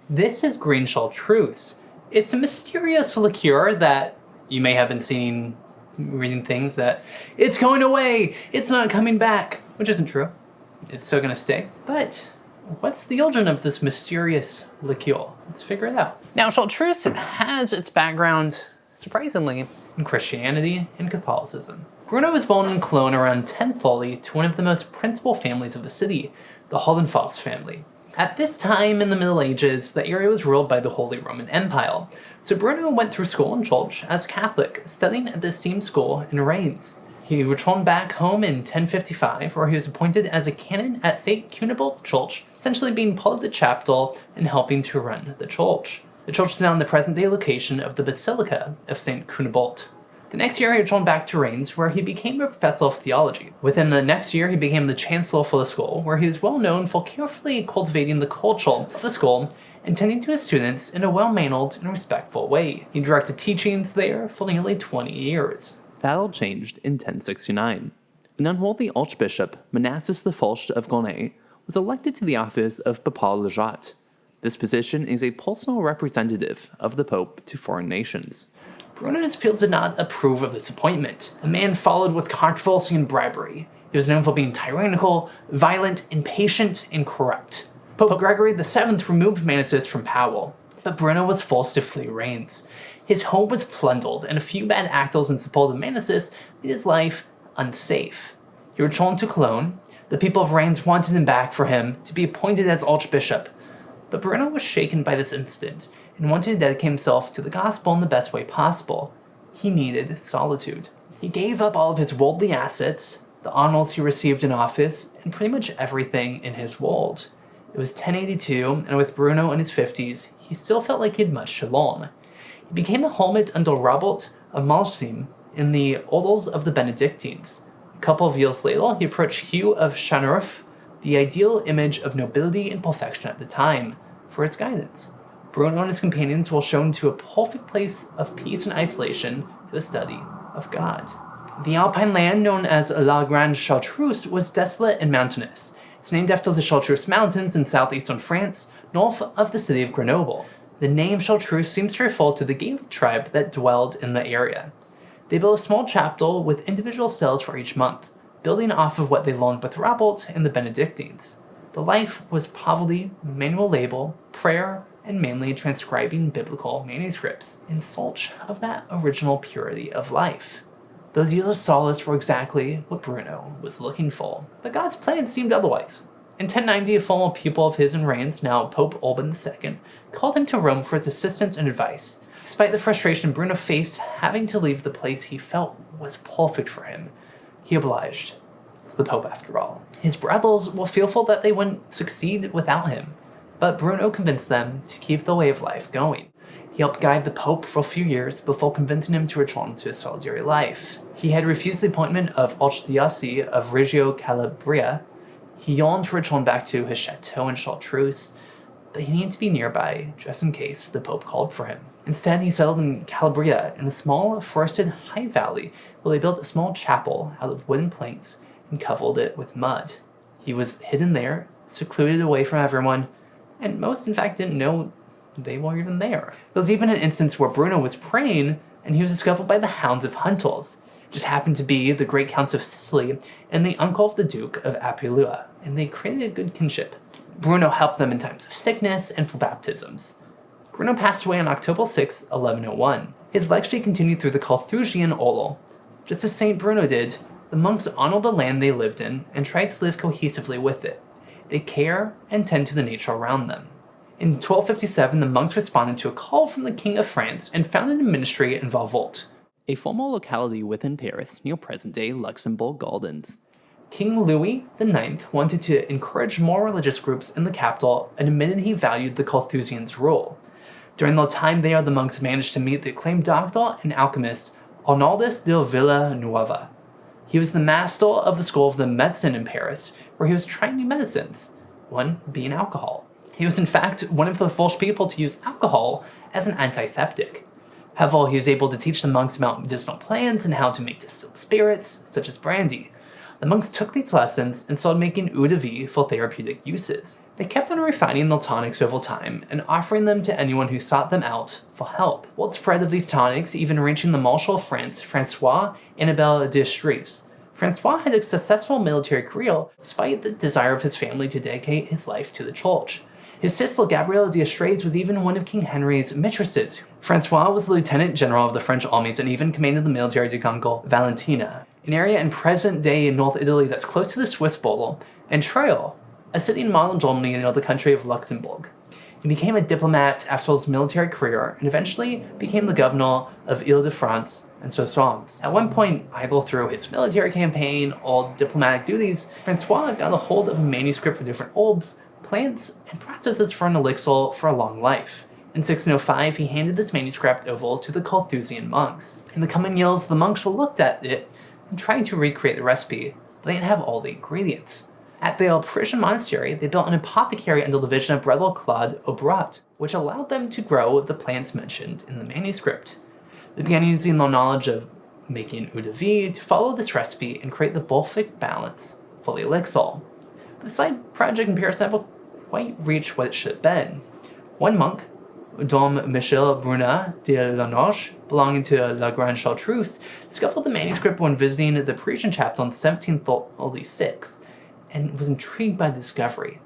This is green chartreuse. It's a mysterious liqueur that you may have been seeing, reading things that it's going away, it's not coming back, which isn't true. It's still gonna stay. But what's the origin of this mysterious liqueur? Let's figure it out. Now, chartreuse has its background, surprisingly, in Christianity and Catholicism. Bruno was born in Cologne around 1040 to one of the most principal families of the city, the Hohenfels family. At this time in the Middle Ages, the area was ruled by the Holy Roman Empire, so Bruno went through school in church as a Catholic, studying at the esteemed school in Reims. He returned back home in 1055, where he was appointed as a canon at St. Cunibald's Church, essentially being part of the chapel and helping to run the church. The church is now in the present-day location of the Basilica of St. Cunibald. The next year, he returned back to Reims, where he became a professor of theology. Within the next year, he became the chancellor for the school, where he was well known for carefully cultivating the culture of the school and tending to his students in a well-mannered and respectful way. He directed teachings there for nearly 20 years. That all changed in 1069. An unworthy archbishop, Manasses I of Gournay, was elected to the office of Papa Legate. This position is a personal representative of the Pope to foreign nations. Bruno and his peers did not approve of this appointment. The man followed with controversy and bribery. He was known for being tyrannical, violent, impatient, and corrupt. Pope Gregory VII removed Manasses from power, but Bruno was forced to flee Reims. His home was plundered, and a few bad actors in support of Manasses made his life unsafe. He returned to Cologne. The people of Reims wanted him back for him to be appointed as archbishop, but Bruno was shaken by this incident and wanted to dedicate himself to the gospel in the best way possible. He needed solitude. He gave up all of his worldly assets, the honors he received in office, and pretty much everything in his world. It was 1082, and with Bruno in his 50s, he still felt like he had much to learn. He became a hermit under Robert of Malsheim in the Orders of the Benedictines. A couple of years later, he approached Hugh of Chanurf, the ideal image of nobility and perfection at the time, for its guidance. Bruno and his companions were shown to a perfect place of peace and isolation to the study of God. The alpine land known as La Grande Chartreuse was desolate and mountainous. It's named after the Chartreuse Mountains in southeastern France, north of the city of Grenoble. The name Chartreuse seems to refer to the Gaelic tribe that dwelled in the area. They built a small chapel with individual cells for each month, building off of what they learned with Robert and the Benedictines. The life was poverty, manual labor, prayer, and mainly transcribing biblical manuscripts in search of that original purity of life. Those years of solace were exactly what Bruno was looking for, but God's plan seemed otherwise. In 1090, a former pupil of his in Reims, now Pope Urban II, called him to Rome for his assistance and advice. Despite the frustration Bruno faced having to leave the place he felt was perfect for him, he obliged. It's the Pope after all. His brothers were fearful that they wouldn't succeed without him, but Bruno convinced them to keep the way of life going. He helped guide the Pope for a few years before convincing him to return to his solitary life. He had refused the appointment of Archdiocese of Reggio Calabria. He yearned to return back to his chateau in Chartreuse, but he needed to be nearby just in case the Pope called for him. Instead, he settled in Calabria in a small forested high valley where they built a small chapel out of wooden planks and covered it with mud. He was hidden there, secluded away from everyone, and most in fact didn't know they were even there. There was even an instance where Bruno was praying and he was discovered by the hounds of hunters. It just happened to be the great counts of Sicily and the uncle of the Duke of Apulua, and they created a good kinship. Bruno helped them in times of sickness and for baptisms. Bruno passed away on October 6, 1101. His legacy continued through the Carthusian order. Just as St. Bruno did, the monks honored the land they lived in and tried to live cohesively with it. They care and tend to the nature around them. In 1257, the monks responded to a call from the King of France and founded a ministry in Valvault, a former locality within Paris near present-day Luxembourg Gardens. King Louis IX wanted to encourage more religious groups in the capital and admitted he valued the Carthusians' rule. During their time there, the monks managed to meet the acclaimed doctor and alchemist Arnaldus de Villanueva. He was the master of the School of the Medicine in Paris, where he was trying new medicines, one being alcohol. He was in fact one of the first people to use alcohol as an antiseptic. However, he was able to teach the monks about medicinal plants and how to make distilled spirits, such as brandy. The monks took these lessons and started making eau de vie for therapeutic uses. They kept on refining the tonics over time and offering them to anyone who sought them out for help. Word spread of these tonics even reaching the Marshal of France, Francois Annibal d'Estrées. Francois had a successful military career despite the desire of his family to dedicate his life to the church. His sister Gabrielle d'Estrées was even one of King Henry's mistresses. Francois was the lieutenant general of the French armies and even commanded the military to conquer Valentina, an area in present-day North Italy that's close to the Swiss border, and Trier, a city in modern Germany near the country of Luxembourg. He became a diplomat after his military career and eventually became the governor of Ile-de-France and Soissons. At one point, either through his military campaign or diplomatic duties, Francois got a hold of a manuscript of different herbs, plants, and processes for an elixir for a long life. In 1605, he handed this manuscript over to the Carthusian monks. In the coming years, the monks looked at it and tried to recreate the recipe, but they didn't have all the ingredients. At their Parisian monastery, they built an apothecary under the vision of Brother Claude Aubrac, which allowed them to grow the plants mentioned in the manuscript. They began using their knowledge of making eau de vie to follow this recipe and create the perfect balance for the elixir. The side project in Paris never quite reached what it should have been. One monk, Dom Michel Brunat de Lanoche, belonging to La Grande Chartreuse, discovered the manuscript when visiting the Parisian chapter in 1736 and was intrigued by the discovery.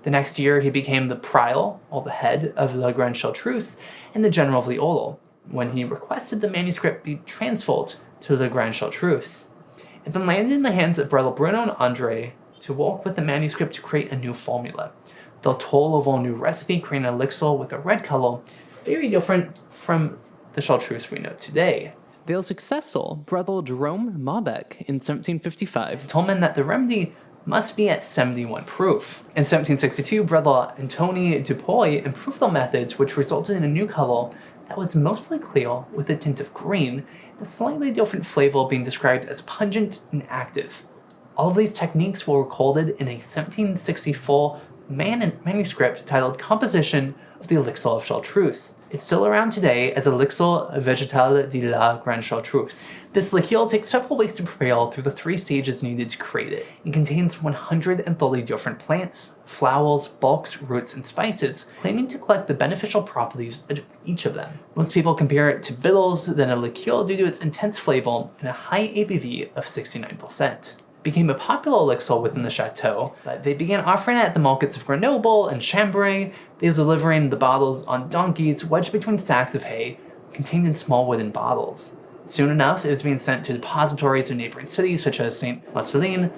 The next year, he became the prior, or the head, of La Grande Chartreuse and the general of the order, when he requested the manuscript be transferred to La Grande Chartreuse. It then landed in the hands of Brother Bruno and Andre to work with the manuscript to create a new formula. They'll toll over a new recipe, creating an elixir with a red color, very different from the Chartreuse we know today. Their successor, Brother Jerome Marbec, in 1755, determined that the remedy must be at 71 proof. In 1762, Brother Antony Dupuy improved their methods, which resulted in a new color that was mostly clear with a tint of green, and a slightly different flavor being described as pungent and active. All of these techniques were recorded in a 1764 manuscript titled Composition of the Elixir of Chartreuse. It's still around today as Elixir Vegetal de la Grande Chartreuse. This liqueur takes several weeks to prepare through the 3 stages needed to create it. It contains 130 different plants, flowers, bulks, roots, and spices, claiming to collect the beneficial properties of each of them. Most people compare it to bitters than a liqueur due to its intense flavor and a high ABV of 69%. Became a popular elixir within the chateau, but they began offering it at the markets of Grenoble and Chambray. They were delivering the bottles on donkeys wedged between sacks of hay, contained in small wooden bottles. Soon enough, it was being sent to depositories in neighboring cities such as Saint-Marcelin,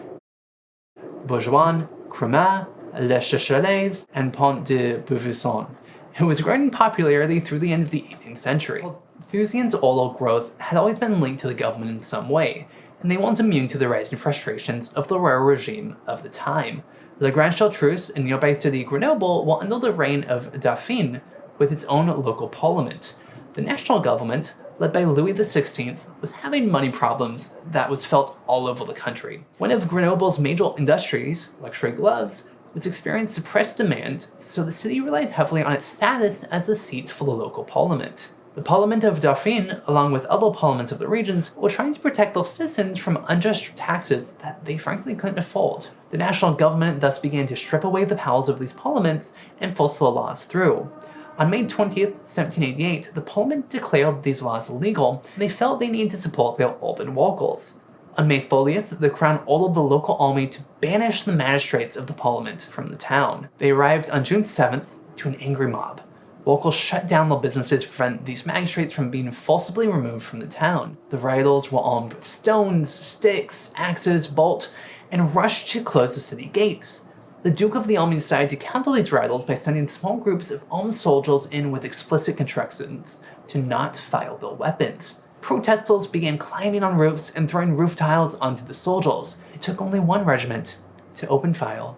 Bourgoin, Cremant, Les Châtelets, and Pont de Beauvisson. It was growing in popularity through the end of the 18th century. Carthusians' oral growth had always been linked to the government in some way, and they weren't immune to the rising frustrations of the royal regime of the time. La Grande Chartreuse and nearby city Grenoble were under the reign of Dauphine, with its own local parliament. The national government, led by Louis XVI, was having money problems that was felt all over the country. One of Grenoble's major industries, luxury gloves, was experiencing suppressed demand, so the city relied heavily on its status as a seat for the local parliament. The Parliament of Dauphine, along with other parliaments of the regions, were trying to protect their citizens from unjust taxes that they frankly couldn't afford. The national government thus began to strip away the powers of these parliaments and force their laws through. On May 20th, 1788, the parliament declared these laws illegal, and they felt they needed to support their urban workers. On May 30th, the crown ordered the local army to banish the magistrates of the parliament from the town. They arrived on June 7th to an angry mob. Locals shut down their businesses to prevent these magistrates from being forcibly removed from the town. The rioters were armed with stones, sticks, axes, bolts, and rushed to close the city gates. The Duke of the Army decided to counter these rioters by sending small groups of armed soldiers in with explicit instructions to not fire their weapons. Protesters began climbing on roofs and throwing roof tiles onto the soldiers. It took only one regiment to open fire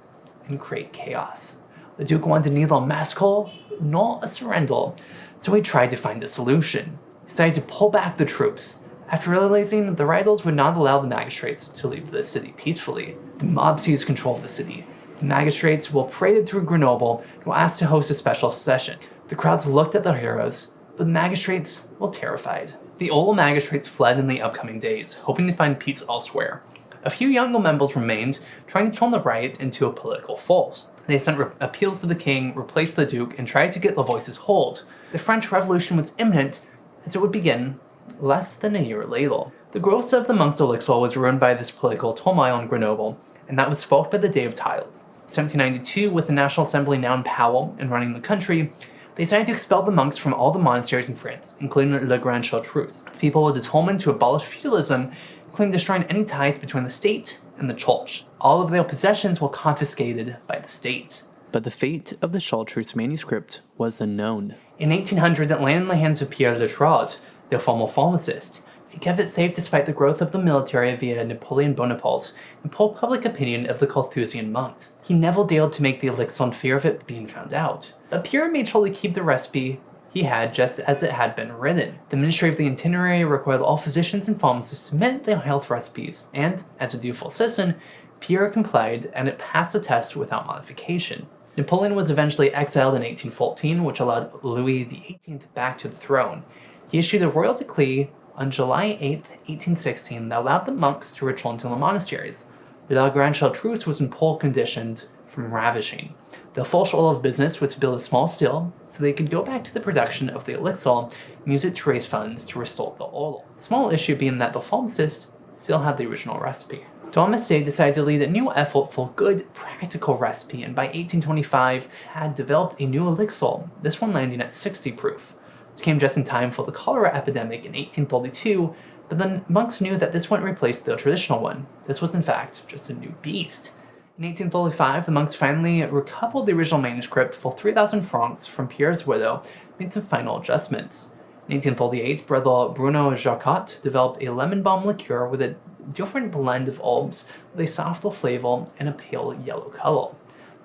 and create chaos. The Duke wanted neither a massacre nor a surrender, so he tried to find a solution. He decided to pull back the troops. After realizing the rioters would not allow the magistrates to leave the city peacefully, the mob seized control of the city. The magistrates were paraded through Grenoble and were asked to host a special session. The crowds looked at their heroes, but the magistrates were terrified. The old magistrates fled in the upcoming days, hoping to find peace elsewhere. A few younger members remained, trying to turn the riot into a political force. They sent appeals to the king, replaced the duke, and tried to get their voices heard. The French Revolution was imminent, as it would begin less than a year later. The growth of the monks' elixir was ruined by this political turmoil in Grenoble, and that was sparked by the Day of Tiles. 1792, with the National Assembly now in power and running the country, they decided to expel the monks from all the monasteries in France, including Le Grand Chartreuse. People were determined to abolish feudalism, including destroying any ties between the state and the church. All of their possessions were confiscated by the state. But the fate of the Chartreuse manuscript was unknown. In 1800, it landed in the hands of Pierre Letard, their former pharmacist. He kept it safe despite the growth of the military via Napoleon Bonaparte and poor public opinion of the Carthusian monks. He never dared to make the elixir in fear of it being found out. But Pierre made sure to keep the recipe he had just as it had been written. The Ministry of the Itinerary required all physicians and pharmacists to submit their health recipes, and, as a dutiful citizen, Pierre complied and it passed the test without modification. Napoleon was eventually exiled in 1814, which allowed Louis XVIII back to the throne. He issued a royal decree on July 8, 1816 that allowed the monks to return to their monasteries. La Grande Chartreuse was in poor condition from ravishing. Their first order of business was to build a small still so they could go back to the production of the elixir and use it to raise funds to restore the order. The small issue being that the pharmacist still had the original recipe. Thomas Day decided to lead a new effort for a good, practical recipe, and by 1825 had developed a new elixir, this one landing at 60 proof. This came just in time for the cholera epidemic in 1832, but then monks knew that this wouldn't replace their traditional one. This was in fact just a new beast. In 1835, the monks finally recovered the original manuscript for 3,000 francs from Pierre's widow, made some final adjustments. In 1838, brother Bruno Jacquot developed a lemon balm liqueur with a different blend of herbs with a softer flavor and a pale yellow color.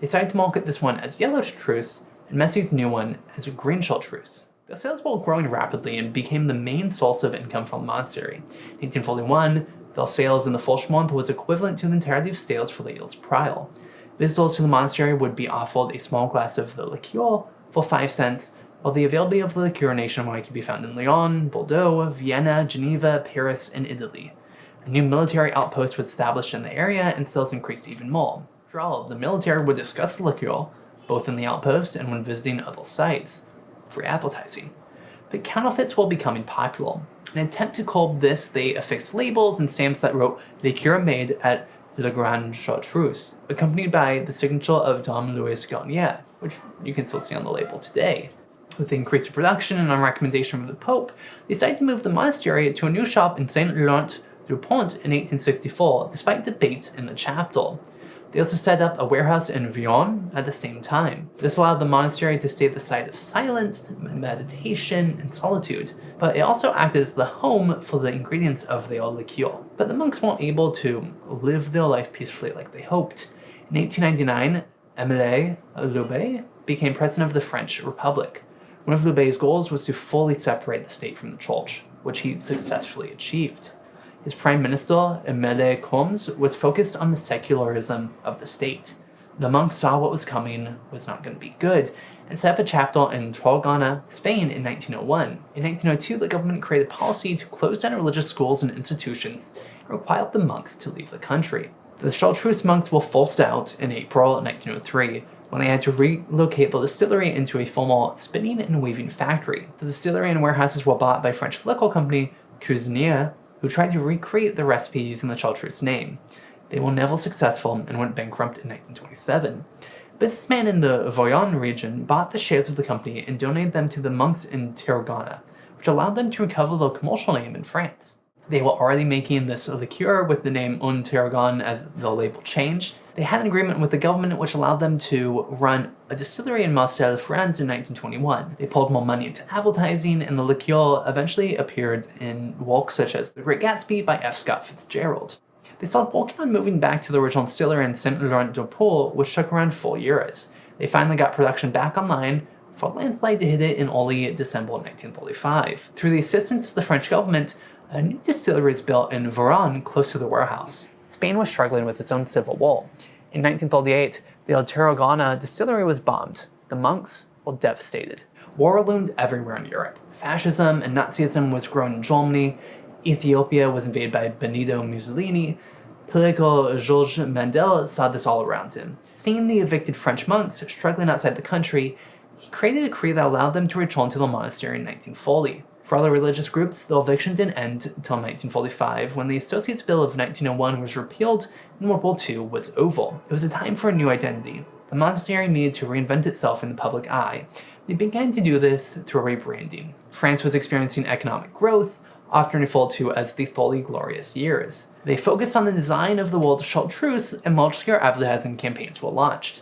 They decided to market this one as Yellow Chartreuse, and Messie's new one as Green Chartreuse. Their sales were growing rapidly and became the main source of income for the monastery. In 1841, their sales in the first month was equivalent to the entirety of sales for the years prior. Visitors to the monastery would be offered a small glass of the liqueur for 5 cents, while the availability of the liqueur nationwide could be found in Lyon, Bordeaux, Vienna, Geneva, Paris, and Italy. A new military outpost was established in the area and sales increased even more. After all, the military would discuss the liqueur, both in the outpost and when visiting other sites, for advertising. But counterfeits were becoming popular. In an attempt to curb this, they affixed labels and stamps that wrote liqueur made at Le Grand Chartreuse, accompanied by the signature of Dom Louis Garnier, which you can still see on the label today. With the increase of production and on recommendation of the Pope, they decided to move the monastery to a new shop in Saint Laurent du Pont in 1864, despite debates in the chapter. They also set up a warehouse in Vion at the same time. This allowed the monastery to stay at the site of silence, meditation, and solitude, but it also acted as the home for the ingredients of their liqueur. But the monks weren't able to live their life peacefully like they hoped. In 1899, Émile Loubet became president of the French Republic. One of Loubet's goals was to fully separate the state from the church, which he successfully achieved. His prime minister, Émile Combes, was focused on the secularism of the state. The monks saw what was coming was not going to be good, and set up a chapter in Tarragona, Spain in 1901. In 1902, the government created policy to close down religious schools and institutions and required the monks to leave the country. The Chartreuse monks were forced out in April 1903, when they had to relocate the distillery into a former spinning and weaving factory. The distillery and warehouses were bought by French liquor company Cusinier, who tried to recreate the recipe using the Chartreuse name. They were never successful and went bankrupt in 1927. A businessman in the Voyon region bought the shares of the company and donated them to the monks in Tarragona, which allowed them to recover their commercial name in France. They were already making this liqueur with the name Un Tarragon as the label changed. They had an agreement with the government which allowed them to run a distillery in Marseille, France in 1921. They poured more money into advertising, and the liqueur eventually appeared in works such as The Great Gatsby by F. Scott Fitzgerald. They started working on moving back to the original distillery in Saint-Laurent-du-Pont, which took around 4 years. They finally got production back online for a landslide to hit it in early December 1935. Through the assistance of the French government, a new distillery was built in Voiron, close to the warehouse. Spain was struggling with its own civil war. In 1938, the Tarragona distillery was bombed. The monks were devastated. War loomed everywhere in Europe. Fascism and Nazism was growing in Germany. Ethiopia was invaded by Benito Mussolini. Political Georges Mandel saw this all around him. Seeing the evicted French monks struggling outside the country, he created a decree that allowed them to return to the monastery in 1940. For other religious groups, the eviction didn't end until 1945, when the Associates' Bill of 1901 was repealed and World War II was over. It was a time for a new identity. The monastery needed to reinvent itself in the public eye. They began to do this through rebranding. France was experiencing economic growth, often referred to as the 30 Glorious Years. They focused on the design of the world of chartreuse, and large-scale advertising campaigns were launched.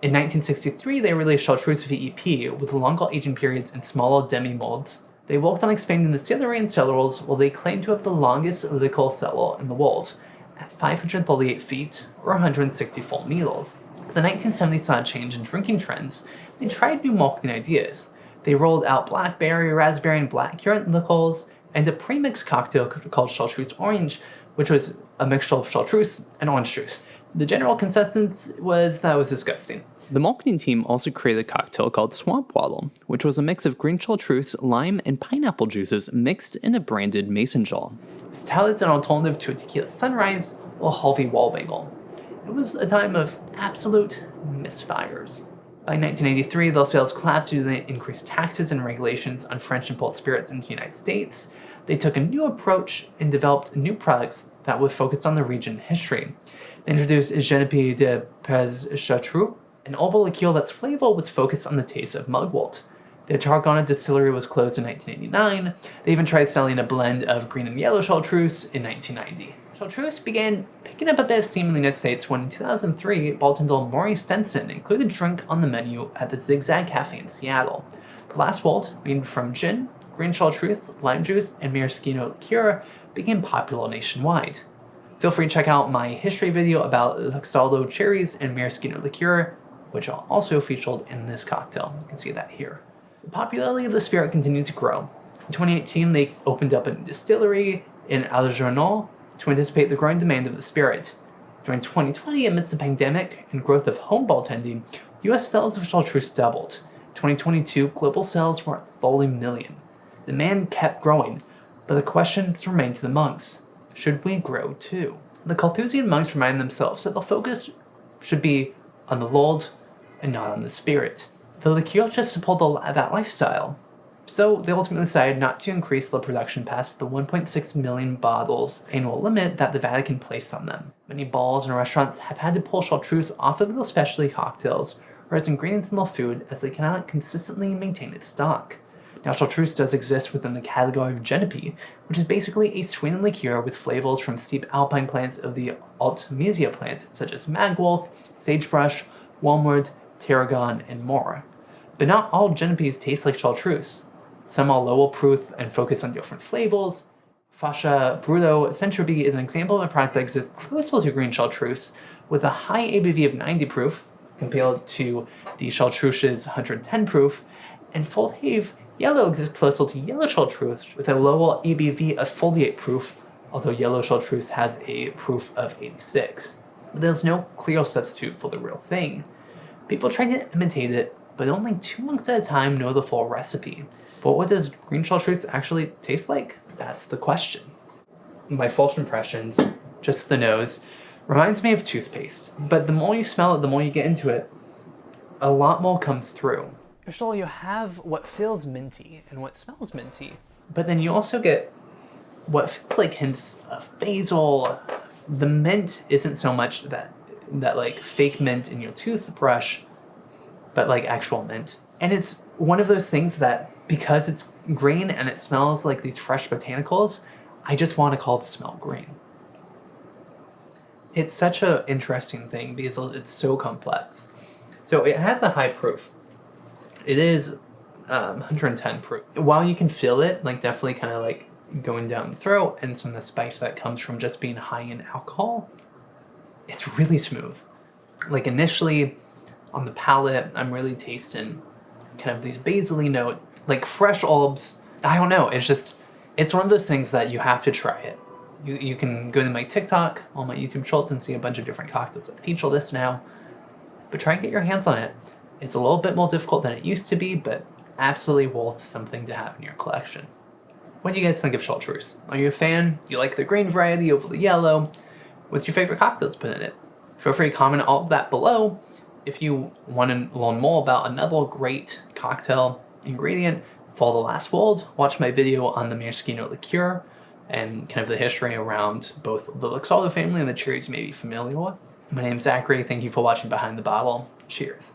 In 1963, they released Chartreuse VEP with longer aging periods and smaller demi-molds. They worked on expanding the distillery and cellars, while they claimed to have the longest liquor cellar in the world, at 538 feet or 164 meters. The 1970s saw a change in drinking trends. They tried new marketing ideas. They rolled out blackberry, raspberry, and blackcurrant liqueurs, and a pre-mixed cocktail called Chartreuse Orange, which was a mixture of chartreuse and orange juice. The general consensus was that it was disgusting. The marketing team also created a cocktail called Swamp Water, which was a mix of green chartreuse, lime, and pineapple juices mixed in a branded mason jar. It was touted as an alternative to a tequila sunrise or Harvey Wallbangle. It was a time of absolute misfires. By 1983, those sales collapsed due to the increased taxes and regulations on French import spirits into the United States. They took a new approach and developed new products that would focus on the region history. They introduced Genepi de Pez Chartreux, an herbal liqueur that's flavor was focused on the taste of mugwort. The Tarragona distillery was closed in 1989. They even tried selling a blend of green and yellow chartreuse in 1990. Chartreuse began picking up a bit of steam in the United States when in 2003, bartender Maurice Stenson included a drink on the menu at the Zigzag Cafe in Seattle. The last wort, made from gin, green chartreuse, lime juice, and maraschino liqueur, became popular nationwide. Feel free to check out my history video about Luxardo cherries and maraschino liqueur, which are also featured in this cocktail. You can see that here. The popularity of the spirit continued to grow. In 2018, they opened up a distillery in Algernon to anticipate the growing demand of the spirit. During 2020, amidst the pandemic and growth of home bartending, US sales of chartreuse doubled. In 2022, global sales were at 30 million. Demand kept growing, but the questions remained to the monks. Should we grow too? The Carthusian monks reminded themselves that the focus should be on the Lord and not on the spirit. The liqueur just supported that lifestyle. So they ultimately decided not to increase the production past the 1.6 million bottles annual limit that the Vatican placed on them. Many bars and restaurants have had to pull chartreuse off of their specialty cocktails or as ingredients in their food as they cannot consistently maintain its stock. Now, chartreuse does exist within the category of Genepi, which is basically a sweetened liqueur with flavors from steep alpine plants of the Artemisia plant, such as magwort, sagebrush, wormwood, tarragon, and more. But not all Genepis taste like chartreuse. Some are lower proof and focus on different flavors. Fascia Bruto Centrobi is an example of a product that exists closer to green chartreuse with a high ABV of 90 proof compared to the chartreuse's 110 proof, and Faute Yellow exists closer to yellow chartreuse with a lower ABV of 48 proof, although yellow chartreuse has a proof of 86. But there's no clear substitute for the real thing. People try to imitate it, but only 2 monks at a time know the full recipe. But what does green chartreuse actually taste like? That's the question. My first impressions, just the nose, reminds me of toothpaste. But the more you smell it, the more you get into it, a lot more comes through. Sure, you have what feels minty and what smells minty, but then you also get what feels like hints of basil. The mint isn't so much that like fake mint in your toothbrush, but like actual mint. And it's one of those things that because it's green and it smells like these fresh botanicals, I just want to call the smell green. It's such an interesting thing because it's so complex. So it has a high proof. It is 110 proof. While you can feel it, like definitely kind of like going down the throat and some of the spice that comes from just being high in alcohol, it's really smooth. Like initially on the palate, I'm really tasting kind of these basil-y notes, like fresh herbs. I don't know, it's one of those things that you have to try it. You can go to my TikTok, on my YouTube shorts and see a bunch of different cocktails that feature this now, but try and get your hands on it. It's a little bit more difficult than it used to be, but absolutely worth something to have in your collection. What do you guys think of chartreuse? Are you a fan? You like the green variety over the yellow? with your favorite cocktails put in it. Feel free to comment all of that below. If you want to learn more about another great cocktail ingredient, follow The Last World, watch my video on the maraschino liqueur and kind of the history around both the Luxardo family and the cherries you may be familiar with. My name's Zachary. Thank you for watching Behind the Bottle. Cheers.